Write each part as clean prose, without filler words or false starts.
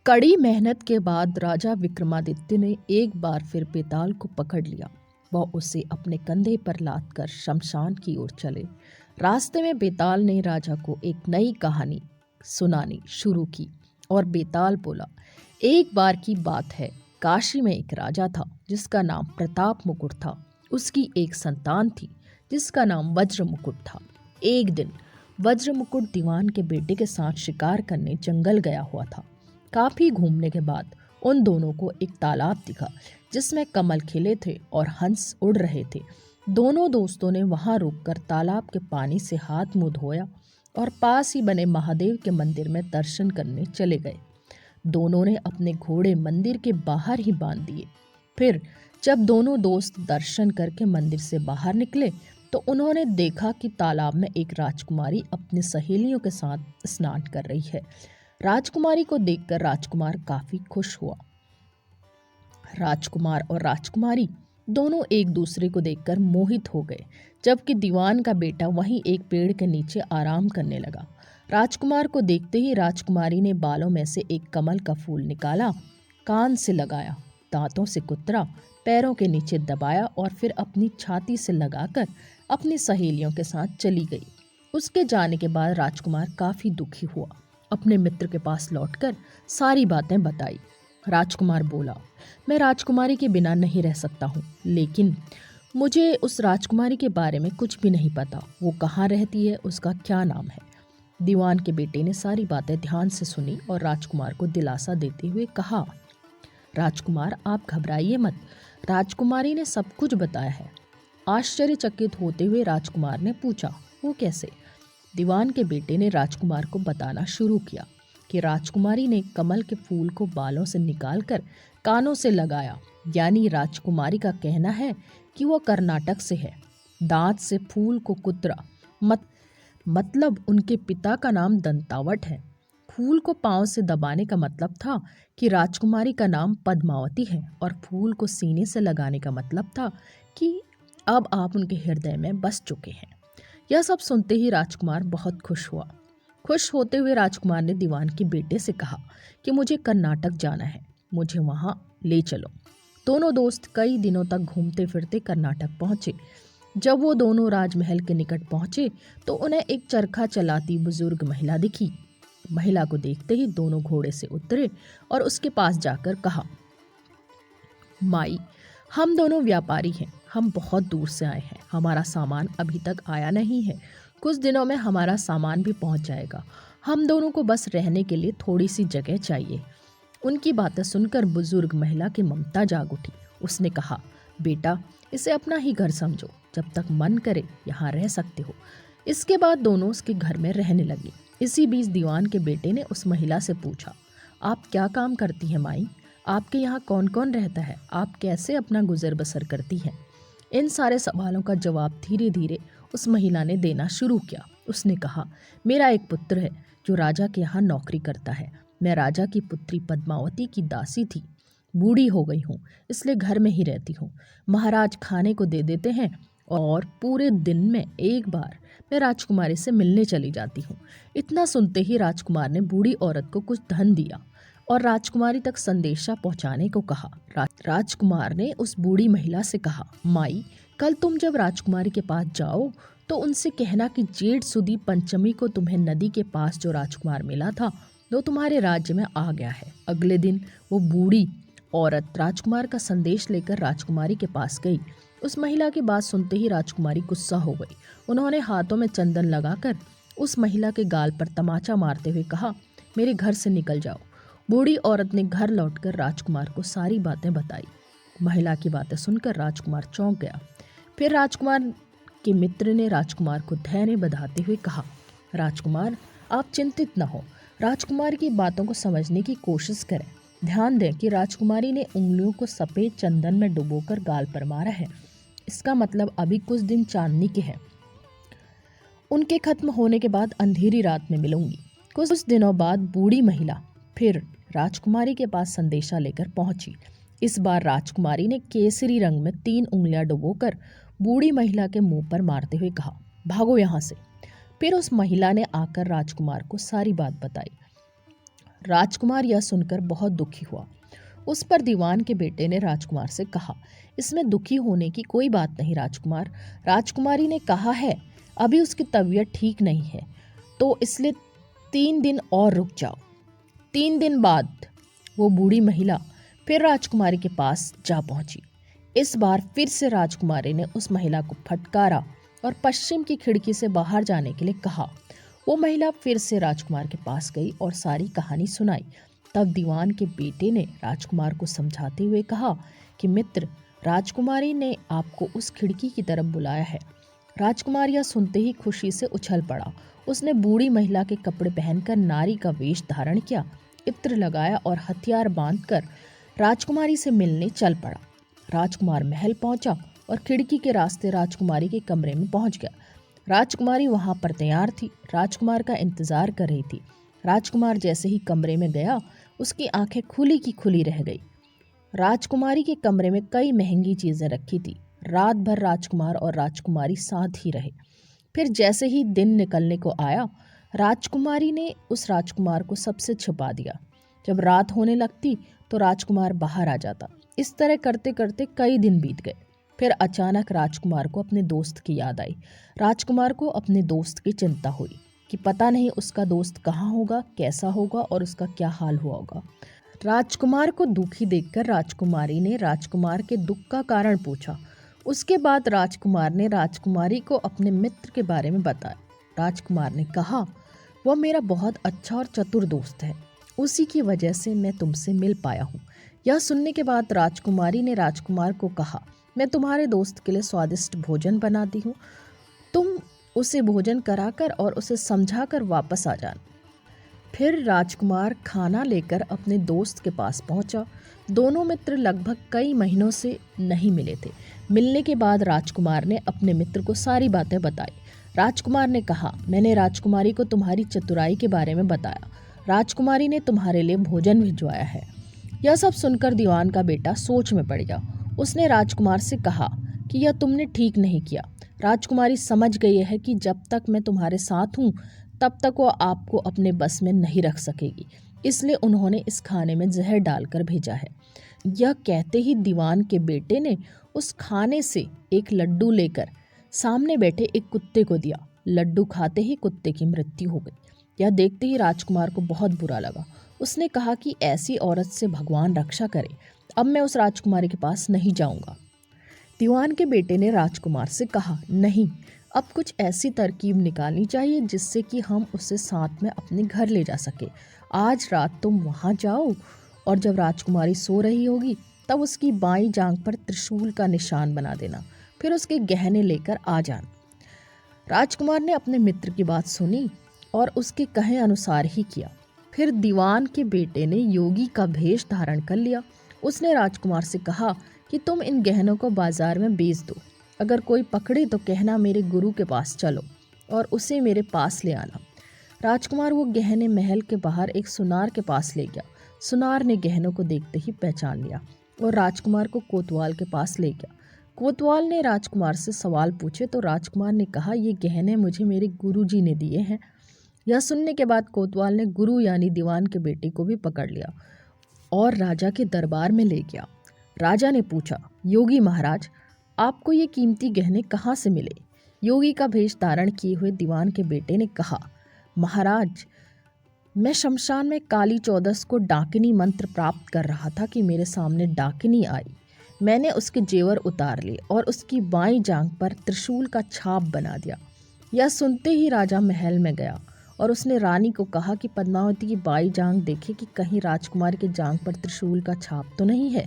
कड़ी मेहनत के बाद राजा विक्रमादित्य ने एक बार फिर बेताल को पकड़ लिया। वह उसे अपने कंधे पर लाद कर शमशान की ओर चले। रास्ते में बेताल ने राजा को एक नई कहानी सुनानी शुरू की और बेताल बोला, एक बार की बात है, काशी में एक राजा था जिसका नाम प्रताप मुकुट था। उसकी एक संतान थी जिसका नाम वज्र मुकुट था। एक दिन वज्र मुकुट दीवान के बेटे के साथ शिकार करने जंगल गया हुआ था। काफी घूमने के बाद उन दोनों को एक तालाब दिखा जिसमें कमल खिले थे और हंस उड़ रहे थे। दोनों दोस्तों ने वहां रुककर तालाब के पानी से हाथ मुंह धोया और पास ही बने महादेव के मंदिर में दर्शन करने चले गए। दोनों ने अपने घोड़े मंदिर के बाहर ही बांध दिए। फिर जब दोनों दोस्त दर्शन करके मंदिर से बाहर निकले तो उन्होंने देखा कि तालाब में एक राजकुमारी अपनी सहेलियों के साथ स्नान कर रही है। राजकुमारी को देखकर राजकुमार काफी खुश हुआ। राजकुमार और राजकुमारी दोनों एक दूसरे को देखकर मोहित हो गए, जबकि दीवान का बेटा वहीं एक पेड़ के नीचे आराम करने लगा। राजकुमार को देखते ही राजकुमारी ने बालों में से एक कमल का फूल निकाला, कान से लगाया, दांतों से कुतरा, पैरों के नीचे दबाया और फिर अपनी छाती से लगाकर अपनी सहेलियों के साथ चली गई। उसके जाने के बाद राजकुमार काफी दुखी हुआ। अपने मित्र के पास लौटकर सारी बातें बताई। राजकुमार बोला, मैं राजकुमारी के बिना नहीं रह सकता हूँ, लेकिन मुझे उस राजकुमारी के बारे में कुछ भी नहीं पता। वो कहाँ रहती है, उसका क्या नाम है? दीवान के बेटे ने सारी बातें ध्यान से सुनी और राजकुमार को दिलासा देते हुए कहा, राजकुमार आप घबराइए मत, राजकुमारी ने सब कुछ बताया है। आश्चर्यचकित होते हुए राजकुमार ने पूछा, वो कैसे? दीवान के बेटे ने राजकुमार को बताना शुरू किया कि राजकुमारी ने कमल के फूल को बालों से निकालकर कानों से लगाया, यानी राजकुमारी का कहना है कि वो कर्नाटक से है। दांत से फूल को कुतरा, मतलब उनके पिता का नाम दंतावट है। फूल को पांव से दबाने का मतलब था कि राजकुमारी का नाम पद्मावती है और फूल को सीने से लगाने का मतलब था कि अब आप उनके हृदय में बस चुके हैं। यह सब सुनते ही राजकुमार बहुत खुश हुआ। खुश होते हुए राजकुमार ने दीवान के बेटे से कहा कि मुझे कर्नाटक जाना है, मुझे वहां ले चलो। दोनों दोस्त कई दिनों तक घूमते फिरते कर्नाटक पहुंचे। जब वो दोनों राजमहल के निकट पहुंचे तो उन्हें एक चरखा चलाती बुजुर्ग महिला दिखी। महिला को देखते ही दोनों घोड़े से उतरे और उसके पास जाकर कहा, माई, हम दोनों व्यापारी हैं, हम बहुत दूर से आए हैं, हमारा सामान अभी तक आया नहीं है, कुछ दिनों में हमारा सामान भी पहुंच जाएगा, हम दोनों को बस रहने के लिए थोड़ी सी जगह चाहिए। उनकी बातें सुनकर बुजुर्ग महिला की ममता जाग उठी। उसने कहा, बेटा, इसे अपना ही घर समझो, जब तक मन करे यहाँ रह सकते हो। इसके बाद दोनों उसके घर में रहने लगे। इसी बीच दीवान के बेटे ने उस महिला से पूछा, आप क्या काम करती हैं माई? आपके यहाँ कौन कौन रहता है? आप कैसे अपना गुजर बसर करती हैं? इन सारे सवालों का जवाब धीरे धीरे उस महिला ने देना शुरू किया। उसने कहा, मेरा एक पुत्र है जो राजा के यहाँ नौकरी करता है। मैं राजा की पुत्री पद्मावती की दासी थी। बूढ़ी हो गई हूँ, इसलिए घर में ही रहती हूँ। महाराज खाने को दे देते हैं और पूरे दिन में एक बार मैं राजकुमारी से मिलने चली जाती हूँ। इतना सुनते ही राजकुमार ने बूढ़ी औरत को कुछ धन दिया और राजकुमारी तक संदेशा पहुंचाने को कहा। राजकुमार ने उस बूढ़ी महिला से कहा, माई, कल तुम जब राजकुमारी के पास जाओ तो उनसे कहना कि जेठ सुदी पंचमी को तुम्हें नदी के पास जो राजकुमार मिला था वो तुम्हारे राज्य में आ गया है। अगले दिन वो बूढ़ी औरत राजकुमार का संदेश लेकर राजकुमारी के पास गई। उस महिला की बात सुनते ही राजकुमारी गुस्सा हो गई। उन्होंने हाथों में चंदन लगाकर उस महिला के गाल पर तमाचा मारते हुए कहा, मेरे घर से निकल जाओ। बूढ़ी औरत ने घर लौटकर राजकुमार को सारी बातें बताई। महिला की बातें सुनकर राजकुमार चौंक गया। फिर राजकुमार के मित्र ने राजकुमार को धैर्य बधाते हुए कहा, राजकुमार, आप चिंतित न हो, राजकुमार की बातों को समझने की कोशिश करें। ध्यान दें कि राजकुमारी ने उंगलियों को सफ़ेद चंदन में डुबोकर गाल पर मारा है। इसका मतलब अभी कुछ दिन चांदनी के हैं। उनके खत्म होने के बाद अंधेरी रात में मिलूंगी। कुछ दिनों बाद बूढ़ी महिला फिर राजकुमारी के पास संदेशा लेकर पहुंची। इस बार राजकुमारी ने केसरी रंग में 3 उंगलियां डुबोकर बूढ़ी महिला के मुंह पर मारते हुए कहा, भागो यहाँ से। फिर उस महिला ने आकर राजकुमार को सारी बात बताई। राजकुमार यह सुनकर बहुत दुखी हुआ। उस पर दीवान के बेटे ने राजकुमार से कहा, इसमें दुखी होने की कोई बात नहीं राजकुमार। राजकुमारी ने कहा है अभी उसकी तबीयत ठीक नहीं है, तो इसलिए 3 दिन और रुक जाओ। 3 दिन बाद वो बूढ़ी महिला फिर राजकुमारी के पास जा पहुंची। इस बार फिर से राजकुमारी ने उस महिला को फटकारा और पश्चिम की खिड़की से बाहर जाने के लिए कहा। वो महिला फिर से राजकुमार के पास गई और सारी कहानी सुनाई। तब दीवान के बेटे ने राजकुमार को समझाते हुए कहा कि मित्र, राजकुमारी ने आपको उस खिड़की की तरफ बुलाया है। राजकुमार यह सुनते ही खुशी से उछल पड़ा। उसने बूढ़ी महिला के कपड़े पहनकर नारी का वेश धारण किया, इत्र लगाया और हथियार बांधकर राजकुमारी से मिलने चल पड़ा। राजकुमार महल पहुंचा और खिड़की के रास्ते राजकुमारी के कमरे में पहुंच गया। राजकुमारी वहां पर तैयार थी, राजकुमार का इंतजार कर रही थी। राजकुमार जैसे ही कमरे में गया, उसकी आंखें खुली की खुली रह गई। राजकुमारी के कमरे में कई महंगी चीजें रखी थी। रात भर राजकुमार और राजकुमारी साथ ही रहे। फिर जैसे ही दिन निकलने को आया, राजकुमारी ने उस राजकुमार को सबसे छुपा दिया। जब रात होने लगती तो राजकुमार बाहर आ जाता। इस तरह करते करते कई दिन बीत गए। फिर अचानक राजकुमार को अपने दोस्त की याद आई। राजकुमार को अपने दोस्त की चिंता हुई कि पता नहीं उसका दोस्त कहाँ होगा, कैसा होगा और उसका क्या हाल हुआ होगा। राजकुमार को दुखी देखकर राजकुमारी ने राजकुमार के दुख का कारण पूछा। उसके बाद राजकुमार ने राजकुमारी को अपने मित्र के बारे में बताया। राजकुमार ने कहा, वह मेरा बहुत अच्छा और चतुर दोस्त है, उसी की वजह से मैं तुमसे मिल पाया हूँ। यह सुनने के बाद राजकुमारी ने राजकुमार को कहा, मैं तुम्हारे दोस्त के लिए स्वादिष्ट भोजन बनाती हूँ, तुम उसे भोजन कराकर और उसे समझाकर वापस आ जाना। फिर राजकुमार खाना लेकर अपने दोस्त के पास पहुंचा। दोनों मित्र लगभग कई महीनों से नहीं मिले थे। मिलने के बाद राजकुमार ने अपने मित्र को सारी बातें बताई। राजकुमार ने कहा, मैंने राजकुमारी को तुम्हारी चतुराई के बारे में बताया। राजकुमारी ने तुम्हारे लिए भोजन भिजवाया है। यह सब सुनकर दीवान का बेटा सोच में पड़ गया। उसने राजकुमार से कहा कि यह तुमने ठीक नहीं किया। राजकुमारी समझ गई है कि जब तक मैं तुम्हारे साथ हूँ तब तक वो आपको अपने बस में नहीं रख सकेगी, इसलिए उन्होंने इस खाने में जहर डालकर भेजा है। यह कहते ही दीवान के बेटे ने उस खाने से एक लड्डू लेकर सामने बैठे एक कुत्ते को दिया। लड्डू खाते ही कुत्ते की मृत्यु हो गई। यह देखते ही राजकुमार को बहुत बुरा लगा। उसने कहा कि ऐसी औरत से भगवान रक्षा करे, अब मैं उस राजकुमारी के पास नहीं जाऊंगा। दीवान के बेटे ने राजकुमार से कहा, नहीं, अब कुछ ऐसी तरकीब निकालनी चाहिए जिससे कि हम उसे साथ में अपने घर ले जा सके। आज रात तुम वहां जाओ और जब राजकुमारी सो रही होगी तब उसकी बाईं जांघ पर त्रिशूल का निशान बना देना, फिर उसके गहने लेकर आ जाना। राजकुमार ने अपने मित्र की बात सुनी और उसके कहे अनुसार ही किया। फिर दीवान के बेटे ने योगी का भेष धारण कर लिया। उसने राजकुमार से कहा कि तुम इन गहनों को बाजार में बेच दो, अगर कोई पकड़े तो कहना मेरे गुरु के पास चलो और उसे मेरे पास ले आना। राजकुमार वो गहने महल के बाहर एक सुनार के पास ले गया। सुनार ने गहनों को देखते ही पहचान लिया और राजकुमार को कोतवाल के पास ले गया। कोतवाल ने राजकुमार से सवाल पूछे तो राजकुमार ने कहा, ये गहने मुझे मेरे गुरुजी ने दिए हैं। यह सुनने के बाद कोतवाल ने गुरु यानी दीवान के बेटे को भी पकड़ लिया और राजा के दरबार में ले गया। राजा ने पूछा, योगी महाराज, आपको ये कीमती गहने कहाँ से मिले? योगी का भेष धारण किए हुए दीवान के बेटे ने कहा, महाराज, मैं शमशान में काली चौदस को डाकिनी मंत्र प्राप्त कर रहा था कि मेरे सामने डाकिनी आई। मैंने उसके जेवर उतार लिए और उसकी बाईं जांघ पर त्रिशूल का छाप बना दिया। यह सुनते ही राजा महल में गया और उसने रानी को कहा कि पद्मावती की बाईं जांघ देखे कि कहीं राजकुमार की जांघ पर त्रिशूल का छाप तो नहीं है।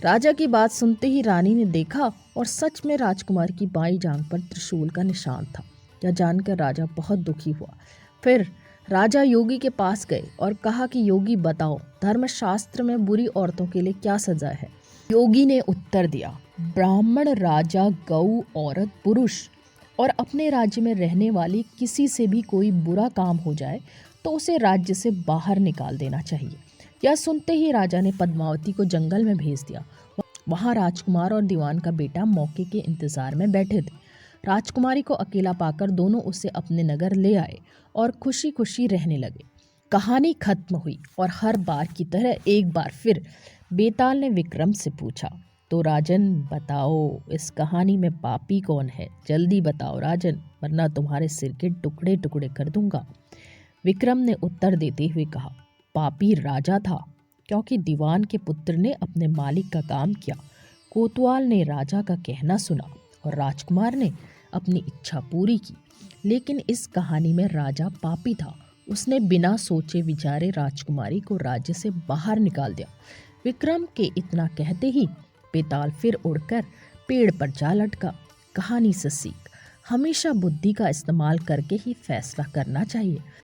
राजा की बात सुनते ही रानी ने देखा और सच में राजकुमार की बाईं जांघ पर त्रिशूल का निशान था। यह जानकर राजा बहुत दुखी हुआ। फिर राजा योगी के पास गए और कहा कि योगी बताओ, धर्मशास्त्र में बुरी औरतों के लिए क्या सजा है? योगी ने उत्तर दिया, ब्राह्मण, राजा, गऊ, औरत, पुरुष और अपने राज्य में रहने वाली किसी से भी कोई बुरा काम हो जाए तो उसे राज्य से बाहर निकाल देना चाहिए। यह सुनते ही राजा ने पद्मावती को जंगल में भेज दिया। वहां राजकुमार और दीवान का बेटा मौके के इंतजार में बैठे थे। राजकुमारी को अकेला पाकर दोनों उसे अपने नगर ले आए और खुशी खुशी रहने लगे। कहानी खत्म हुई और हर बार की तरह एक बार फिर बेताल ने विक्रम से पूछा, तो राजन बताओ, इस कहानी में पापी कौन है? जल्दी बताओ राजन, वरना तुम्हारे सिर के टुकड़े टुकड़े कर दूंगा। विक्रम ने उत्तर देते हुए कहा, पापी राजा था, क्योंकि दीवान के पुत्र ने अपने मालिक का काम किया। कोतवाल ने राजा का कहना सुना और राजकुमार ने अपनी इच्छा पूरी की। लेकिन इस कहानी में राजा पापी था। उसने बिना सोचे विचारे राजकुमारी को राज्य से बाहर निकाल दिया। विक्रम के इतना कहते ही बेताल फिर उड़कर पेड़ पर जा लटका। कहानी से सीख, हमेशा बुद्धि का इस्तेमाल करके ही फैसला करना चाहिए।